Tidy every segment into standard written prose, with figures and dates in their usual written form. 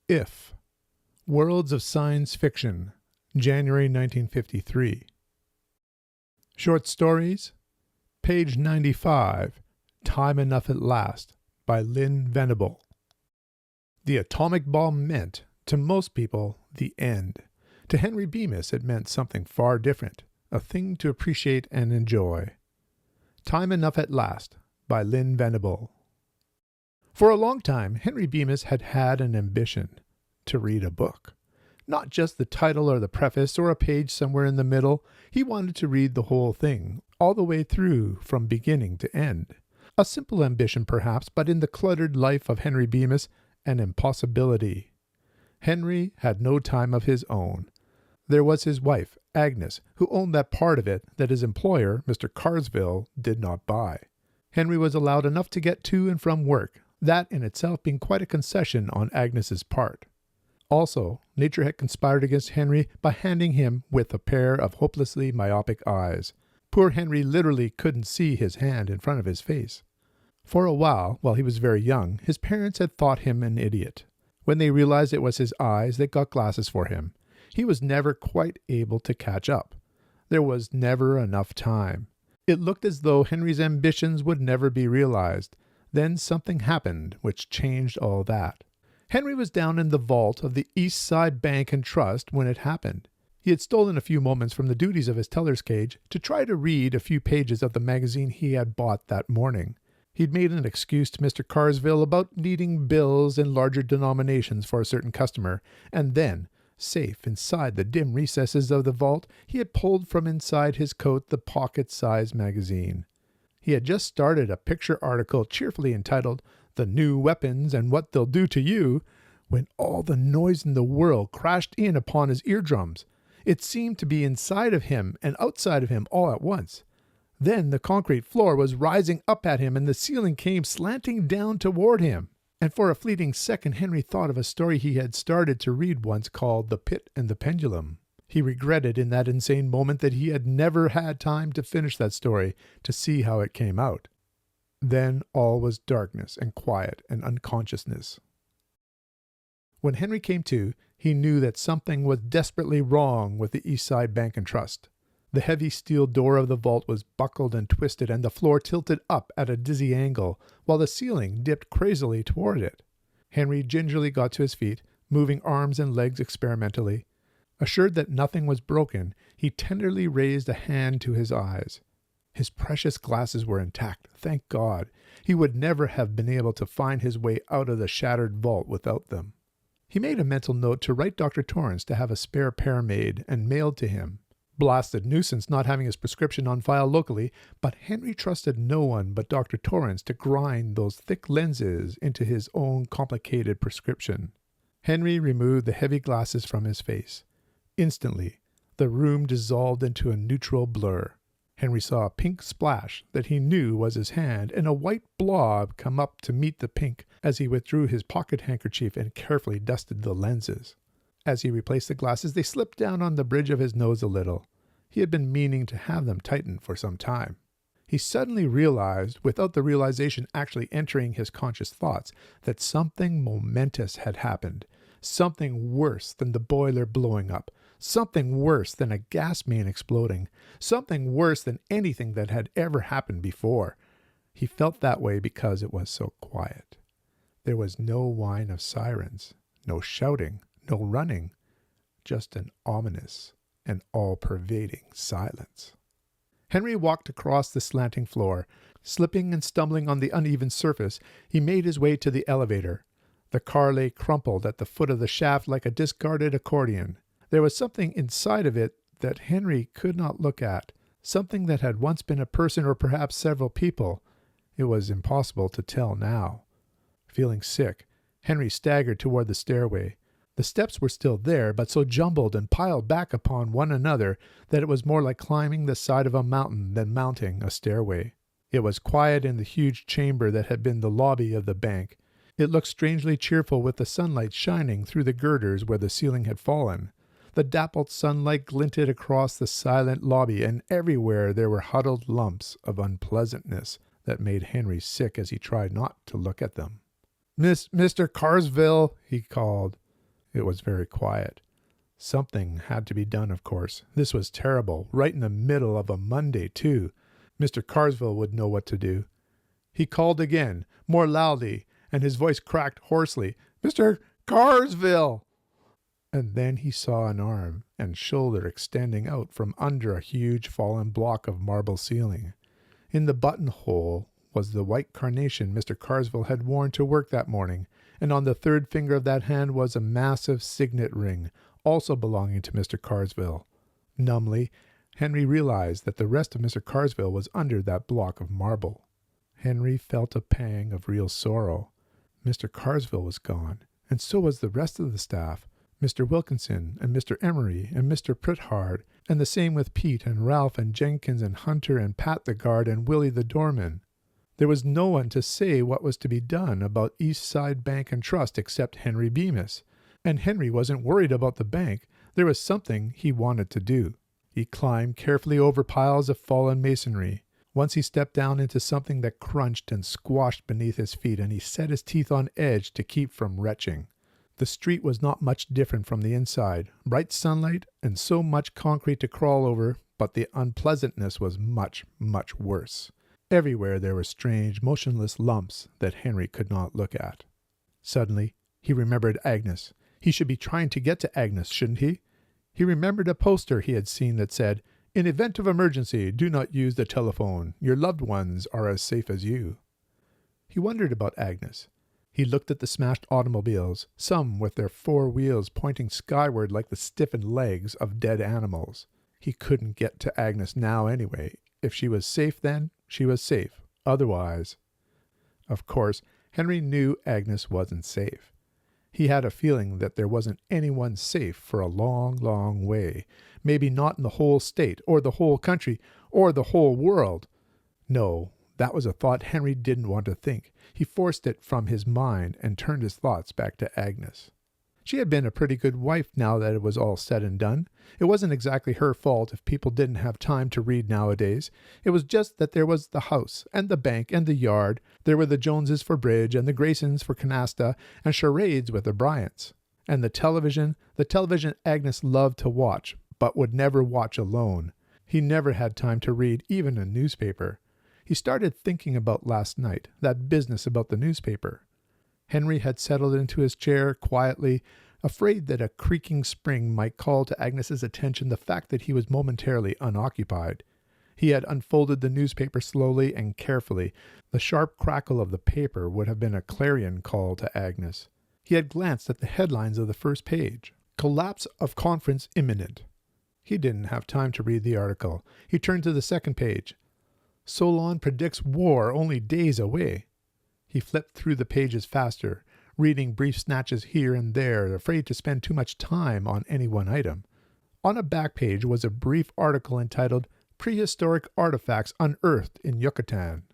If. Worlds of Science Fiction, January 1953. Short Stories, page 95, Time Enough at Last, by Lynn Venable. The atomic bomb meant, to most people, the end. To Henry Bemis it meant something far different, a thing to appreciate and enjoy. Time Enough at Last, by Lynn Venable. For a long time, Henry Bemis had had an ambition to read a book. Not just the title or the preface or a page somewhere in the middle. He wanted to read the whole thing, all the way through, from beginning to end. A simple ambition, perhaps, but in the cluttered life of Henry Bemis, an impossibility. Henry had no time of his own. There was his wife, Agnes, who owned that part of it that his employer, Mr. Carsville, did not buy. Henry was allowed enough to get to and from work, that in itself being quite a concession on Agnes's part. Also, nature had conspired against Henry by handing him with a pair of hopelessly myopic eyes. Poor Henry literally couldn't see his hand in front of his face. For a while he was very young, his parents had thought him an idiot. When they realized it was his eyes, they got glasses for him. He was never quite able to catch up. There was never enough time. It looked as though Henry's ambitions would never be realized. Then something happened which changed all that. Henry was down in the vault of the East Side Bank and Trust when it happened. He had stolen a few moments from the duties of his teller's cage to try to read a few pages of the magazine he had bought that morning. He'd made an excuse to Mr. Carsville about needing bills in larger denominations for a certain customer, and then, safe inside the dim recesses of the vault, he had pulled from inside his coat the pocket-sized magazine. He had just started a picture article cheerfully entitled, "The New Weapons and What They'll Do to You," when all the noise in the world crashed in upon his eardrums. It seemed to be inside of him and outside of him all at once. Then the concrete floor was rising up at him and the ceiling came slanting down toward him. And for a fleeting second Henry thought of a story he had started to read once called The Pit and the Pendulum. He regretted in that insane moment that he had never had time to finish that story, to see how it came out. Then all was darkness and quiet and unconsciousness. When Henry came to, he knew that something was desperately wrong with the East Side Bank and Trust. The heavy steel door of the vault was buckled and twisted, and the floor tilted up at a dizzy angle, while the ceiling dipped crazily toward it. Henry gingerly got to his feet, moving arms and legs experimentally. Assured that nothing was broken, he tenderly raised a hand to his eyes. His precious glasses were intact, thank God. He would never have been able to find his way out of the shattered vault without them. He made a mental note to write Dr. Torrance to have a spare pair made and mailed to him. Blasted nuisance not having his prescription on file locally, but Henry trusted no one but Dr. Torrance to grind those thick lenses into his own complicated prescription. Henry removed the heavy glasses from his face. Instantly, the room dissolved into a neutral blur. Henry saw a pink splash that he knew was his hand, and a white blob come up to meet the pink as he withdrew his pocket handkerchief and carefully dusted the lenses. As he replaced the glasses, they slipped down on the bridge of his nose a little. He had been meaning to have them tightened for some time. He suddenly realized, without the realization actually entering his conscious thoughts, that something momentous had happened. Something worse than the boiler blowing up. Something worse than a gas main exploding. Something worse than anything that had ever happened before. He felt that way because it was so quiet. There was no whine of sirens, no shouting, no running, just an ominous and all-pervading silence. Henry walked across the slanting floor. Slipping and stumbling on the uneven surface, he made his way to the elevator. The car lay crumpled at the foot of the shaft like a discarded accordion. There was something inside of it that Henry could not look at, something that had once been a person or perhaps several people. It was impossible to tell now. Feeling sick, Henry staggered toward the stairway. The steps were still there, but so jumbled and piled back upon one another that it was more like climbing the side of a mountain than mounting a stairway. It was quiet in the huge chamber that had been the lobby of the bank. It looked strangely cheerful with the sunlight shining through the girders where the ceiling had fallen. The dappled sunlight glinted across the silent lobby, and everywhere there were huddled lumps of unpleasantness that made Henry sick as he tried not to look at them. Mr. Carsville," he called. It was very quiet. Something had to be done, of course. This was terrible, right in the middle of a Monday, too. Mr. Carsville would know what to do. He called again, more loudly, and his voice cracked hoarsely. "Mr. Carsville!" And then he saw an arm and shoulder extending out from under a huge fallen block of marble ceiling. In the buttonhole was the white carnation Mr. Carsville had worn to work that morning, and on the third finger of that hand was a massive signet ring, also belonging to Mr. Carsville. Numbly, Henry realized that the rest of Mr. Carsville was under that block of marble. Henry felt a pang of real sorrow. Mr. Carsville was gone, and so was the rest of the staff. Mr. Wilkinson and Mr. Emery and Mr. Prithard, and the same with Pete and Ralph and Jenkins and Hunter and Pat the guard and Willie the doorman. There was no one to say what was to be done about East Side Bank and Trust except Henry Bemis. And Henry wasn't worried about the bank. There was something he wanted to do. He climbed carefully over piles of fallen masonry. Once he stepped down into something that crunched and squashed beneath his feet, and he set his teeth on edge to keep from retching. The street was not much different from the inside. Bright sunlight and so much concrete to crawl over, but the unpleasantness was much, much worse. Everywhere there were strange, motionless lumps that Henry could not look at. Suddenly, he remembered Agnes. He should be trying to get to Agnes, shouldn't he? He remembered a poster he had seen that said, "In event of emergency, do not use the telephone. Your loved ones are as safe as you." He wondered about Agnes. He looked at the smashed automobiles, some with their 4 wheels pointing skyward like the stiffened legs of dead animals. He couldn't get to Agnes now anyway. If she was safe then, she was safe. Otherwise... Of course, Henry knew Agnes wasn't safe. He had a feeling that there wasn't anyone safe for a long, long way. Maybe not in the whole state, or the whole country, or the whole world. No, that was a thought Henry didn't want to think. He forced it from his mind and turned his thoughts back to Agnes. She had been a pretty good wife now that it was all said and done. It wasn't exactly her fault if people didn't have time to read nowadays. It was just that there was the house, and the bank, and the yard. There were the Joneses for bridge, and the Graysons for canasta, and charades with the Bryants. And the television Agnes loved to watch, but would never watch alone. He never had time to read even a newspaper. He started thinking about last night, that business about the newspaper. Henry had settled into his chair quietly, afraid that a creaking spring might call to Agnes's attention the fact that he was momentarily unoccupied. He had unfolded the newspaper slowly and carefully. The sharp crackle of the paper would have been a clarion call to Agnes. He had glanced at the headlines of the first page. "Collapse of conference imminent." He didn't have time to read the article. He turned to the second page. "Solon predicts war only days away." He flipped through the pages faster, reading brief snatches here and there, afraid to spend too much time on any one item. On a back page was a brief article entitled, "Prehistoric Artifacts Unearthed in Yucatan."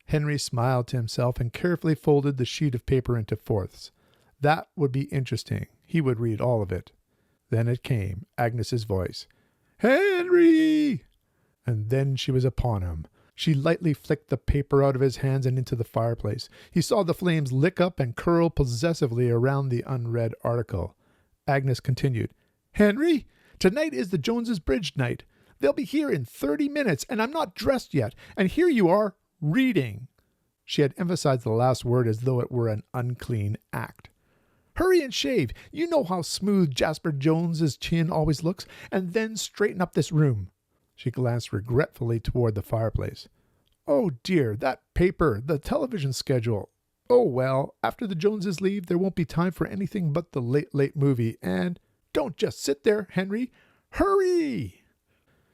Henry smiled to himself and carefully folded the sheet of paper into fourths. That would be interesting. He would read all of it. Then it came, Agnes's voice. "Henry!" And then she was upon him. She lightly flicked the paper out of his hands and into the fireplace. He saw the flames lick up and curl possessively around the unread article. Agnes continued, "Henry, tonight is the Joneses' bridge night. They'll be here in 30 minutes, and I'm not dressed yet, and here you are, reading." She had emphasized the last word as though it were an unclean act. "Hurry and shave. You know how smooth Jasper Jones's chin always looks, and then straighten up this room." She glanced regretfully toward the fireplace. "Oh dear, that paper, the television schedule. Oh well, after the Joneses leave, there won't be time for anything but the late movie, and don't just sit there, Henry. Hurry!"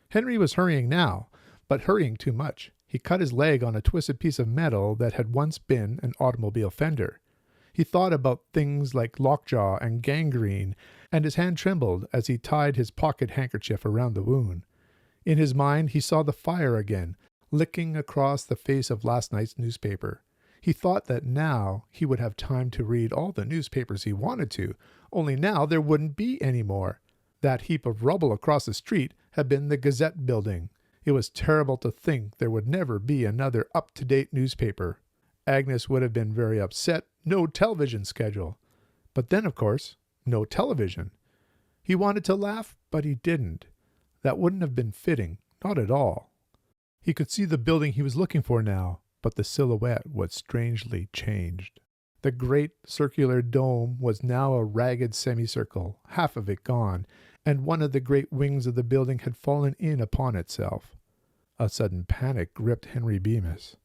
Henry was hurrying now, but hurrying too much. He cut his leg on a twisted piece of metal that had once been an automobile fender. He thought about things like lockjaw and gangrene, and his hand trembled as he tied his pocket handkerchief around the wound. In his mind, he saw the fire again, licking across the face of last night's newspaper. He thought that now he would have time to read all the newspapers he wanted to, only now there wouldn't be any more. That heap of rubble across the street had been the Gazette building. It was terrible to think there would never be another up-to-date newspaper. Agnes would have been very upset. No television schedule. But then, of course, No television. He wanted to laugh, but he didn't. That wouldn't have been fitting, not at all. He could see the building he was looking for now, but the silhouette was strangely changed. The great circular dome was now a ragged semicircle, half of it gone, and one of the great wings of the building had fallen in upon itself. A sudden panic gripped Henry Bemis.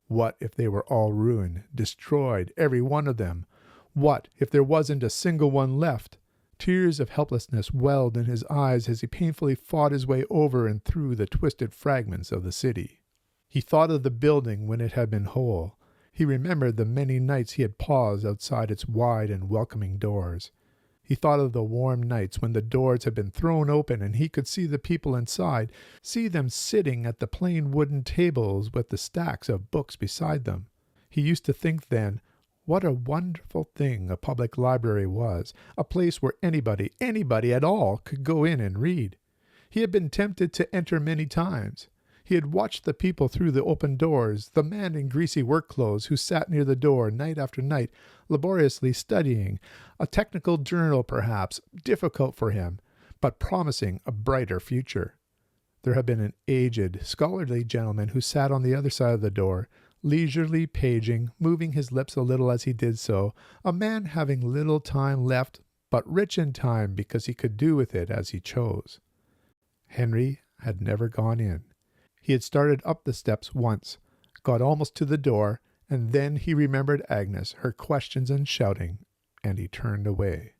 What if they were all ruined, destroyed, every one of them? What if there wasn't a single one left? Tears of helplessness welled in his eyes as he painfully fought his way over and through the twisted fragments of the city. He thought of the building when it had been whole. He remembered the many nights he had paused outside its wide and welcoming doors. He thought of the warm nights when the doors had been thrown open and he could see the people inside, see them sitting at the plain wooden tables with the stacks of books beside them. He used to think then, what a wonderful thing a public library was, a place where anybody at all could go in and read. He had been tempted to enter many times. He had watched the people through the open doors, the man in greasy work clothes who sat near the door night after night, laboriously studying, a technical journal perhaps, difficult for him, but promising a brighter future. There had been an aged, scholarly gentleman who sat on the other side of the door, leisurely paging, moving his lips a little as he did so, a man having little time left, but rich in time because he could do with it as he chose. Henry had never gone in. He had started up the steps once, got almost to the door, and then he remembered Agnes, her questions and shouting, and he turned away.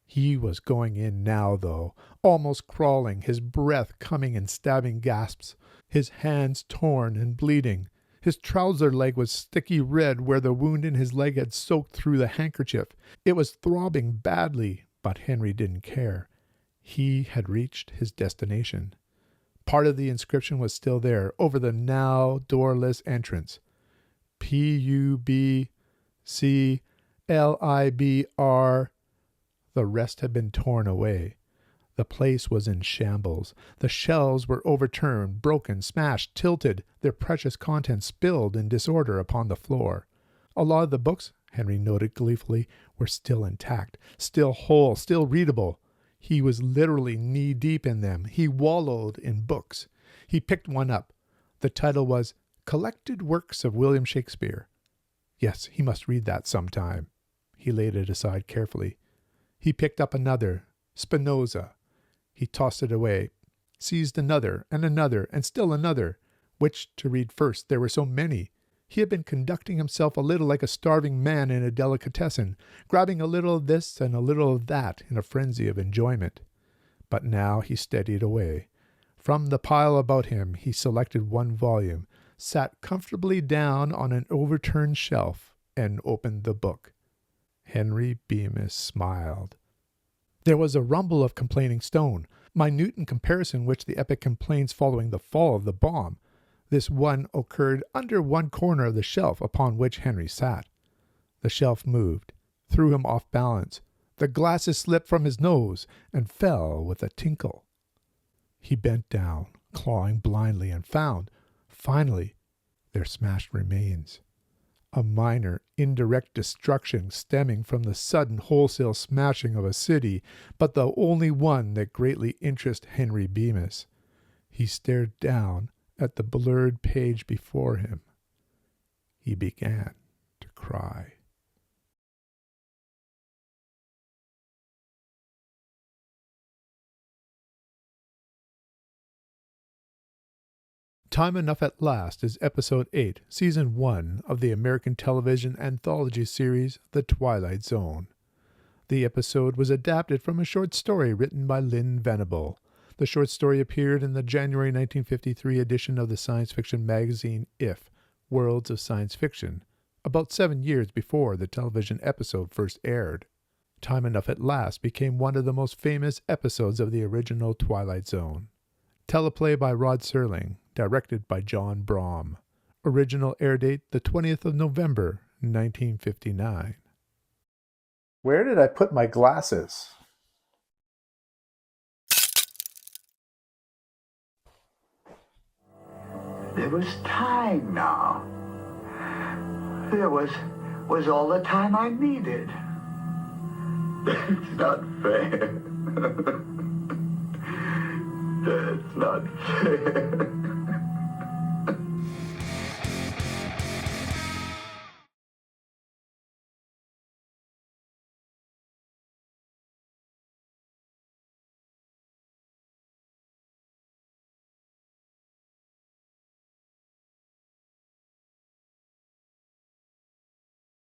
He was going in now, though, almost crawling, his breath coming in stabbing gasps, his hands torn and bleeding. His trouser leg was sticky red where the wound in his leg had soaked through the handkerchief. It was throbbing badly, but Henry didn't care. He had reached his destination. Part of the inscription was still there, over the now doorless entrance. P-U-B-C-L-I-B-R. The rest had been torn away. The place was in shambles. The shelves were overturned, broken, smashed, tilted, their precious contents spilled in disorder upon the floor. A lot of the books, Henry noted gleefully, were still intact, still whole, still readable. He was literally knee-deep in them. He wallowed in books. He picked one up. The title was Collected Works of William Shakespeare. Yes, he must read that sometime. He laid it aside carefully. He picked up another, Spinoza. He tossed it away, seized another, and still another. Which to read first? There were so many. He had been conducting himself a little like a starving man in a delicatessen, grabbing a little of this and a little of that in a frenzy of enjoyment. But now he steadied away. From the pile about him he selected one volume, sat comfortably down on an overturned shelf, and opened the book. Henry Bemis smiled. There was a rumble of complaining stone, minute in comparison which the epic complaints following the fall of the bomb. This one occurred under one corner of the shelf upon which Henry sat. The shelf moved, threw him off balance. The glasses slipped from his nose and fell with a tinkle. He bent down, clawing blindly, and found, finally, their smashed remains. A minor, indirect destruction stemming from the sudden wholesale smashing of a city, but the only one that greatly interested Henry Bemis. He stared down at the blurred page before him. He began to cry. Time Enough at Last is Episode 8, Season 1 of the American television anthology series The Twilight Zone. The episode was adapted from a short story written by Lynn Venable. The short story appeared in the January 1953 edition of the science fiction magazine If, Worlds of Science Fiction, about 7 years before the television episode first aired. Time Enough at Last became one of the most famous episodes of the original Twilight Zone. Teleplay by Rod Serling, directed by John Brom. Original air date the 20th of November, 1959. Where did I put my glasses? There was time now. There was all the time I needed. That's not fair. That's not fair.